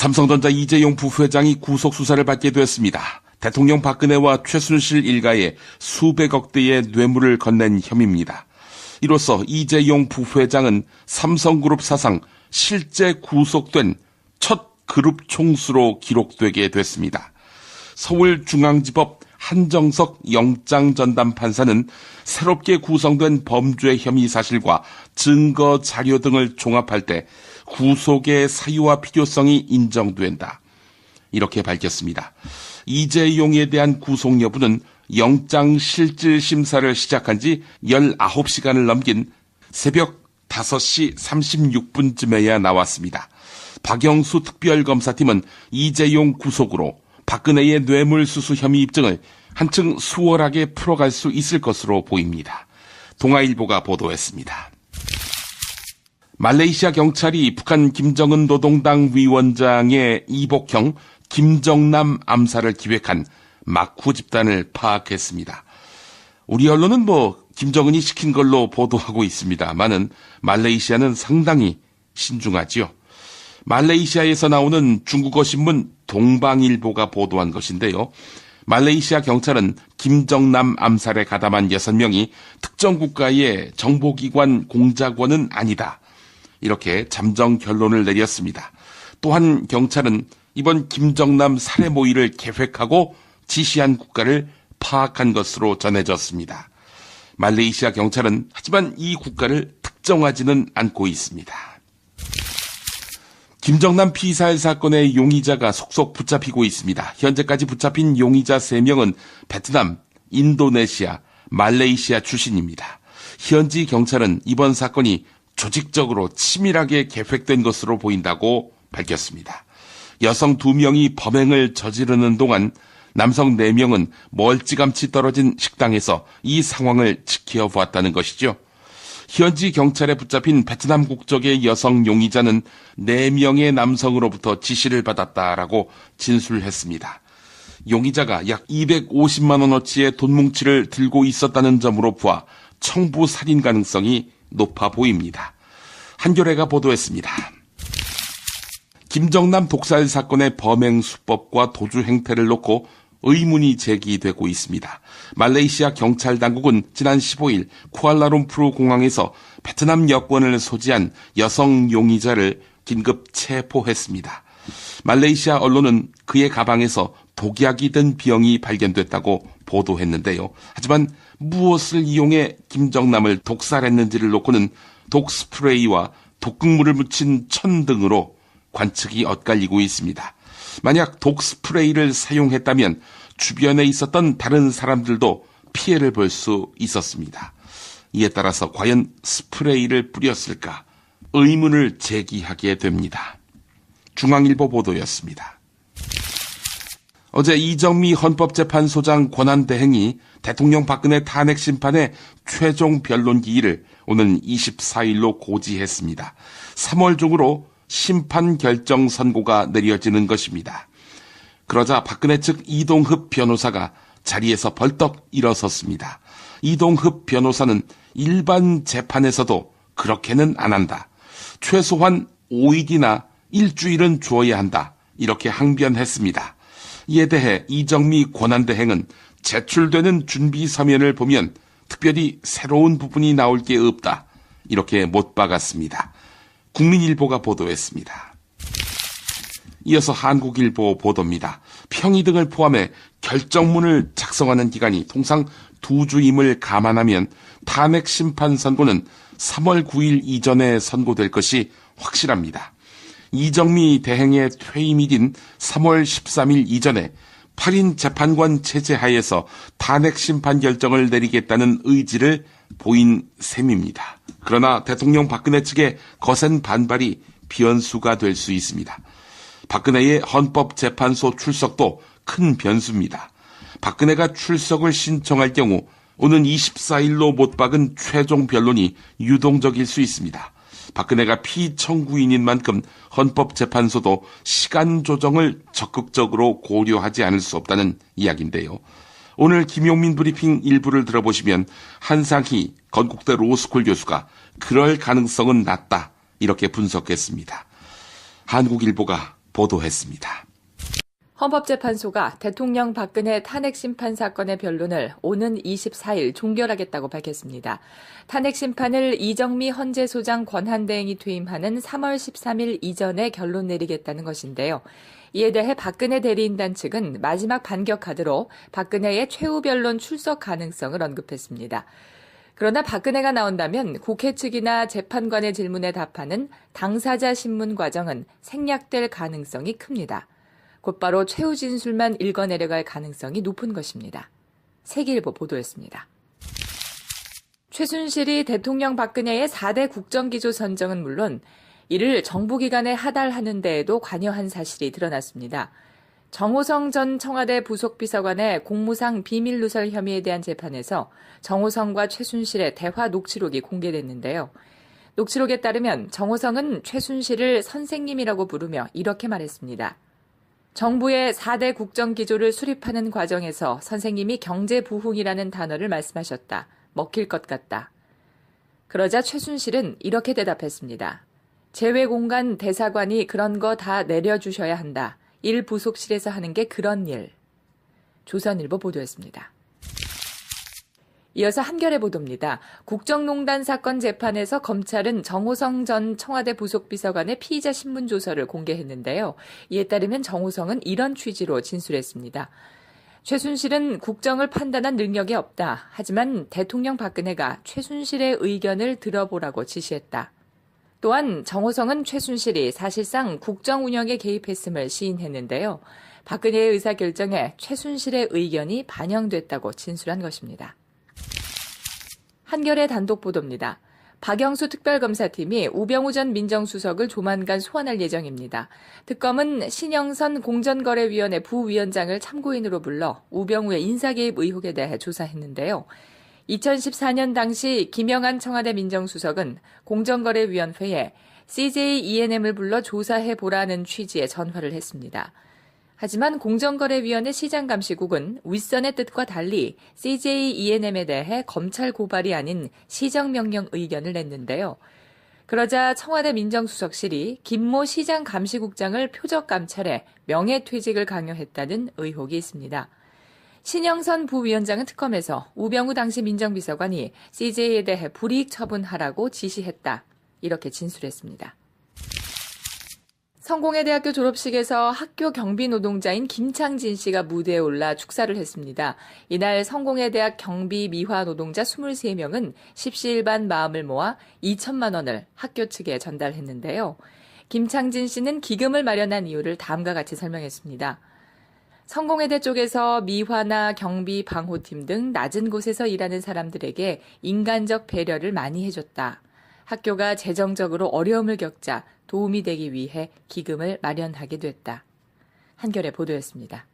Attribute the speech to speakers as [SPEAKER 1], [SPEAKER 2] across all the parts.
[SPEAKER 1] 삼성전자 이재용 부회장이 구속수사를 받게 되었습니다. 대통령 박근혜와 최순실 일가에 수백억 대의 뇌물을 건넨 혐의입니다. 이로써 이재용 부회장은 삼성그룹 사상 실제 구속된 첫 그룹 총수로 기록되게 됐습니다. 서울중앙지법 한정석 영장전담 판사는 새롭게 구성된 범죄 혐의 사실과 증거 자료 등을 종합할 때 구속의 사유와 필요성이 인정된다, 이렇게 밝혔습니다. 이재용에 대한 구속 여부는 영장 실질 심사를 시작한 지 19시간을 넘긴 새벽 5시 36분쯤에야 나왔습니다. 박영수 특별검사팀은 이재용 구속으로 박근혜의 뇌물수수 혐의 입증을 한층 수월하게 풀어갈 수 있을 것으로 보입니다. 동아일보가 보도했습니다. 말레이시아 경찰이 북한 김정은 노동당 위원장의 이복형 김정남 암살을 기획한 마쿠 집단을 파악했습니다. 우리 언론은 김정은이 시킨 걸로 보도하고 있습니다만은 말레이시아는 상당히 신중하지요. 말레이시아에서 나오는 중국어 신문 동방일보가 보도한 것인데요. 말레이시아 경찰은 김정남 암살에 가담한 6명이 특정 국가의 정보기관 공작원은 아니다, 이렇게 잠정 결론을 내렸습니다. 또한 경찰은 이번 김정남 살해 모의를 계획하고 지시한 국가를 파악한 것으로 전해졌습니다. 말레이시아 경찰은 하지만 이 국가를 특정하지는 않고 있습니다. 김정남 피살 사건의 용의자가 속속 붙잡히고 있습니다. 현재까지 붙잡힌 용의자 3명은 베트남, 인도네시아, 말레이시아 출신입니다. 현지 경찰은 이번 사건이 조직적으로 치밀하게 계획된 것으로 보인다고 밝혔습니다. 여성 2명이 범행을 저지르는 동안 남성 4명은 멀찌감치 떨어진 식당에서 이 상황을 지켜보았다는 것이죠. 현지 경찰에 붙잡힌 베트남 국적의 여성 용의자는 4명의 남성으로부터 지시를 받았다라고 진술했습니다. 용의자가 약 250만 원어치의 돈뭉치를 들고 있었다는 점으로 보아 청부 살인 가능성이 높아 보입니다. 한겨레가 보도했습니다. 김정남 독살 사건의 범행 수법과 도주 행태를 놓고 의문이 제기되고 있습니다. 말레이시아 경찰 당국은 지난 15일 쿠알라룸푸르 공항에서 베트남 여권을 소지한 여성 용의자를 긴급 체포했습니다. 말레이시아 언론은 그의 가방에서 독약이 든 병이 발견됐다고 보도했는데요. 하지만 무엇을 이용해 김정남을 독살했는지를 놓고는 독스프레이와 독극물을 묻힌 천 등으로 관측이 엇갈리고 있습니다. 만약 독스프레이를 사용했다면 주변에 있었던 다른 사람들도 피해를 볼 수 있었습니다. 이에 따라서 과연 스프레이를 뿌렸을까 의문을 제기하게 됩니다. 중앙일보 보도였습니다. 어제 이정미 헌법재판소장 권한대행이 대통령 박근혜 탄핵 심판의 최종 변론 기일을 오는 24일로 고지했습니다. 3월 중으로 심판 결정 선고가 내려지는 것입니다. 그러자 박근혜 측 이동흡 변호사가 자리에서 벌떡 일어섰습니다. 이동흡 변호사는 일반 재판에서도 그렇게는 안 한다. 최소한 5일이나 일주일은 주어야 한다, 이렇게 항변했습니다. 이에 대해 이정미 권한대행은 제출되는 준비 서면을 보면 특별히 새로운 부분이 나올 게 없다, 이렇게 못 박았습니다. 국민일보가 보도했습니다. 이어서 한국일보 보도입니다. 평의 등을 포함해 결정문을 작성하는 기간이 통상 2주임을 감안하면 탄핵 심판 선고는 3월 9일 이전에 선고될 것이 확실합니다. 이정미 대행의 퇴임일인 3월 13일 이전에 8인 재판관 체제 하에서 탄핵 심판 결정을 내리겠다는 의지를 보인 셈입니다. 그러나 대통령 박근혜 측의 거센 반발이 변수가 될 수 있습니다. 박근혜의 헌법재판소 출석도 큰 변수입니다. 박근혜가 출석을 신청할 경우 오는 24일로 못 박은 최종 변론이 유동적일 수 있습니다. 박근혜가 피청구인인 만큼 헌법재판소도 시간 조정을 적극적으로 고려하지 않을 수 없다는 이야기인데요. 오늘 김용민 브리핑 일부를 들어보시면 한상희 건국대 로스쿨 교수가 그럴 가능성은 낮다, 이렇게 분석했습니다. 한국일보가 보도했습니다.
[SPEAKER 2] 헌법재판소가 대통령 박근혜 탄핵심판 사건의 변론을 오는 24일 종결하겠다고 밝혔습니다. 탄핵심판을 이정미 헌재소장 권한대행이 퇴임하는 3월 13일 이전에 결론 내리겠다는 것인데요. 이에 대해 박근혜 대리인단 측은 마지막 반격 카드로 박근혜의 최후 변론 출석 가능성을 언급했습니다. 그러나 박근혜가 나온다면 국회 측이나 재판관의 질문에 답하는 당사자 신문 과정은 생략될 가능성이 큽니다. 곧바로 최후 진술만 읽어내려갈 가능성이 높은 것입니다. 세계일보 보도였습니다. 최순실이 대통령 박근혜의 4대 국정기조 선정은 물론 이를 정부기관에 하달하는 데에도 관여한 사실이 드러났습니다. 정호성 전 청와대 부속비서관의 공무상 비밀누설 혐의에 대한 재판에서 정호성과 최순실의 대화 녹취록이 공개됐는데요. 녹취록에 따르면 정호성은 최순실을 선생님이라고 부르며 이렇게 말했습니다. 정부의 4대 국정기조를 수립하는 과정에서 선생님이 경제부흥이라는 단어를 말씀하셨다. 먹힐 것 같다. 그러자 최순실은 이렇게 대답했습니다. 재외공간 대사관이 그런 거 다 내려주셔야 한다. 일 부속실에서 하는 게 그런 일. 조선일보 보도했습니다. 이어서 한겨레 보도입니다. 국정농단 사건 재판에서 검찰은 정호성 전 청와대 부속비서관의 피의자 신문조서를 공개했는데요. 이에 따르면 정호성은 이런 취지로 진술했습니다. 최순실은 국정을 판단한 능력이 없다. 하지만 대통령 박근혜가 최순실의 의견을 들어보라고 지시했다. 또한 정호성은 최순실이 사실상 국정 운영에 개입했음을 시인했는데요. 박근혜의 의사결정에 최순실의 의견이 반영됐다고 진술한 것입니다. 한겨레 단독 보도입니다. 박영수 특별검사팀이 우병우 전 민정수석을 조만간 소환할 예정입니다. 특검은 신영선 공정거래위원회 부위원장을 참고인으로 불러 우병우의 인사개입 의혹에 대해 조사했는데요. 2014년 당시 김영한 청와대 민정수석은 공정거래위원회에 CJ E&M을 불러 조사해보라는 취지의 전화를 했습니다. 하지만 공정거래위원회 시장감시국은 윗선의 뜻과 달리 CJ E&M에 대해 검찰 고발이 아닌 시정명령 의견을 냈는데요. 그러자 청와대 민정수석실이 김모 시장감시국장을 표적감찰해 명예퇴직을 강요했다는 의혹이 있습니다. 신영선 부위원장은 특검에서 우병우 당시 민정비서관이 CJ에 대해 불이익 처분하라고 지시했다. 이렇게 진술했습니다. 성공회대학교 졸업식에서 학교 경비 노동자인 김창진 씨가 무대에 올라 축사를 했습니다. 이날 성공회대학 경비 미화 노동자 23명은 십시일반 마음을 모아 2천만 원을 학교 측에 전달했는데요. 김창진 씨는 기금을 마련한 이유를 다음과 같이 설명했습니다. 성공회대 쪽에서 미화나 경비 방호팀 등 낮은 곳에서 일하는 사람들에게 인간적 배려를 많이 해줬다. 학교가 재정적으로 어려움을 겪자 도움이 되기 위해 기금을 마련하게 됐다. 한겨레 보도였습니다.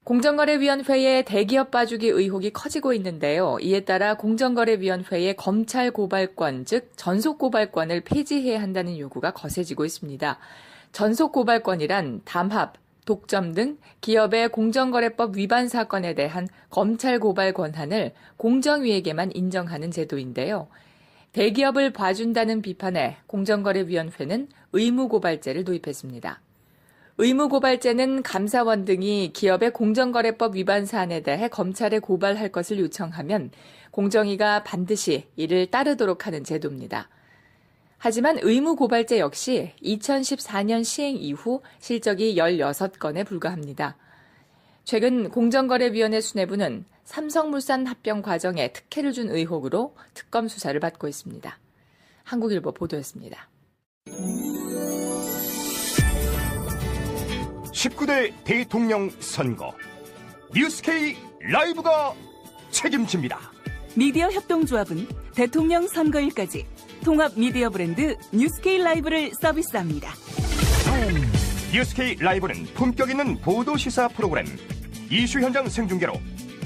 [SPEAKER 2] 공정거래위원회의 대기업 봐주기 의혹이 커지고 있는데요. 이에 따라 공정거래위원회의 검찰 고발권, 즉 전속 고발권을 폐지해야 한다는 요구가 거세지고 있습니다. 전속 고발권이란 담합, 독점 등 기업의 공정거래법 위반 사건에 대한 검찰 고발 권한을 공정위에게만 인정하는 제도인데요. 대기업을 봐준다는 비판에 공정거래위원회는 의무고발제를 도입했습니다. 의무고발제는 감사원 등이 기업의 공정거래법 위반 사안에 대해 검찰에 고발할 것을 요청하면 공정위가 반드시 이를 따르도록 하는 제도입니다. 하지만 의무고발제 역시 2014년 시행 이후 실적이 16건에 불과합니다. 최근 공정거래위원회 수뇌부는 삼성물산 합병 과정에 특혜를 준 의혹으로 특검 수사를 받고 있습니다. 한국일보 보도였습니다.
[SPEAKER 3] 19대 대통령 선거 뉴스K 라이브가 책임집니다.
[SPEAKER 4] 미디어 협동조합은 대통령 선거일까지 통합 미디어 브랜드 뉴스K 라이브를 서비스합니다.
[SPEAKER 3] 뉴스K 라이브는 품격 있는 보도 시사 프로그램, 이슈 현장 생중계로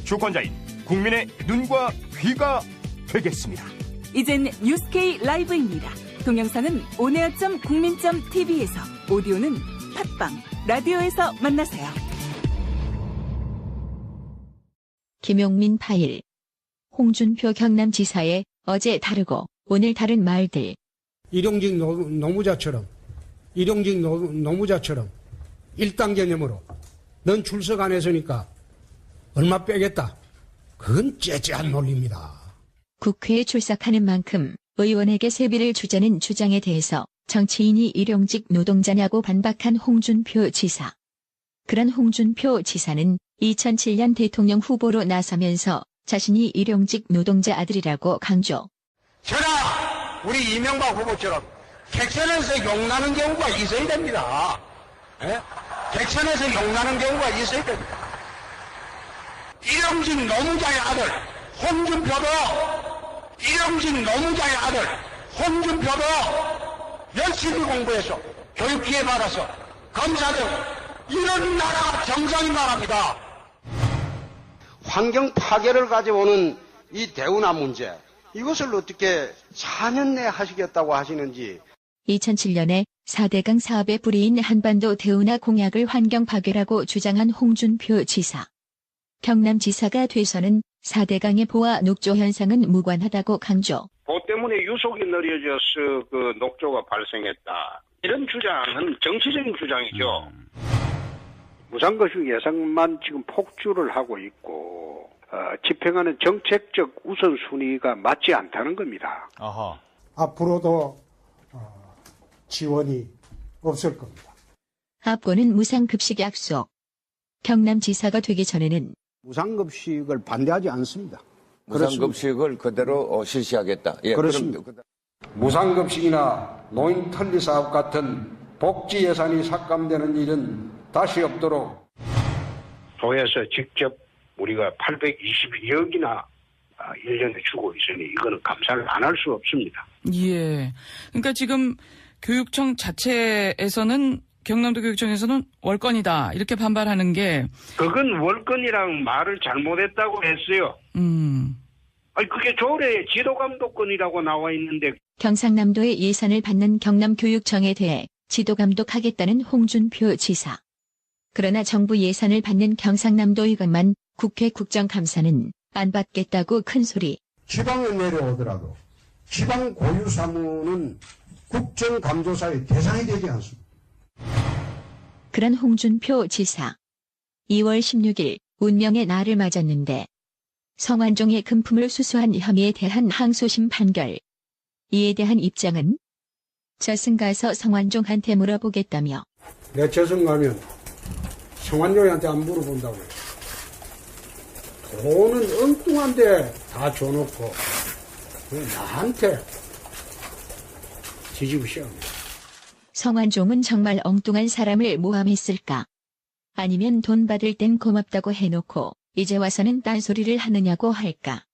[SPEAKER 3] 주권자인 국민의 눈과 귀가 되겠습니다.
[SPEAKER 4] 이젠 뉴스K 라이브입니다. 동영상은 온에어.국민.tv에서, 오디오는 팟빵, 라디오에서 만나세요.
[SPEAKER 5] 김용민 파일. 홍준표 경남지사의 어제 다르고 오늘 다른 말들.
[SPEAKER 6] 일용직 노무자처럼 일용직 노무자처럼 일당 개념으로 넌 출석 안 했으니까 얼마 빼겠다. 그건 째째한 논리입니다.
[SPEAKER 5] 국회에 출석하는 만큼 의원에게 세비를 주자는 주장에 대해서 정치인이 일용직 노동자냐고 반박한 홍준표 지사. 그런 홍준표 지사는 2007년 대통령 후보로 나서면서 자신이 일용직 노동자 아들이라고 강조.
[SPEAKER 7] 저나 우리 이명박 후보처럼 객선에서 욕나는 경우가 있어야 됩니다. 예? 객선에서 욕나는 경우가 있어야 됩니다. 일용직 노무자의 아들 홍준표도 일용직 노무자의 아들 홍준표도 열심히 공부해서 교육 기회 받아서 검사등 이런 나라가 정상인 나라입니다.
[SPEAKER 8] 환경 파괴를 가져오는 이 대운하 문제, 이것을 어떻게 4년 내에 하시겠다고 하시는지.
[SPEAKER 5] 2007년에 4대강 사업의 뿌리인 한반도 대운하 공약을 환경 파괴라고 주장한 홍준표 지사. 경남지사가 돼서는 4대강의 보화 녹조 현상은 무관하다고 강조.
[SPEAKER 9] 보 때문에 유속이 느려져서 그 녹조가 발생했다. 이런 주장은 정치적인 주장이죠.
[SPEAKER 10] 무상거주 예산만 지금 폭주를 하고 있고 집행하는 정책적 우선순위가 맞지 않다는 겁니다.
[SPEAKER 11] 아하.
[SPEAKER 6] 앞으로도 지원이 없을 겁니다.
[SPEAKER 5] 합고는 무상급식 약속. 경남지사가 되기 전에는
[SPEAKER 8] 무상급식을 반대하지 않습니다.
[SPEAKER 12] 무상급식을 그대로 실시하겠다. 예,
[SPEAKER 8] 그렇습니다.
[SPEAKER 10] 무상급식이나 노인 편리 사업 같은 복지 예산이 삭감되는 일은 다시 없도록
[SPEAKER 9] 도에서 직접 우리가 822억이나 1년에 주고 있으니 이거는 감사를 안 할 수 없습니다.
[SPEAKER 13] 예. 그러니까 지금 교육청 자체에서는 경남도 교육청에서는 월권이다 이렇게 반발하는 게
[SPEAKER 9] 그건 월권이랑 말을 잘못했다고 했어요. 아니 그게 조례에 지도감독권이라고 나와 있는데
[SPEAKER 5] 경상남도의 예산을 받는 경남교육청에 대해 지도감독하겠다는 홍준표 지사. 그러나 정부 예산을 받는 경상남도 이것만 국회 국정감사는 안 받겠다고 큰소리.
[SPEAKER 6] 지방에 내려오더라도 지방 고유사무는 국정감조사의 대상이 되지 않습니다.
[SPEAKER 5] 그런 홍준표 지사. 2월 16일 운명의 날을 맞았는데 성완종의 금품을 수수한 혐의에 대한 항소심 판결. 이에 대한 입장은 저승 가서 성완종한테 물어보겠다며.
[SPEAKER 6] 내 저승 가면 성완종한테 안 물어본다고 해요. 돈은 엉뚱한데 다 줘놓고 왜 나한테 뒤집어 씌웁니다.
[SPEAKER 5] 성완종은 정말 엉뚱한 사람을 모함했을까? 아니면 돈 받을 땐 고맙다고 해놓고 이제 와서는 딴소리를 하느냐고 할까?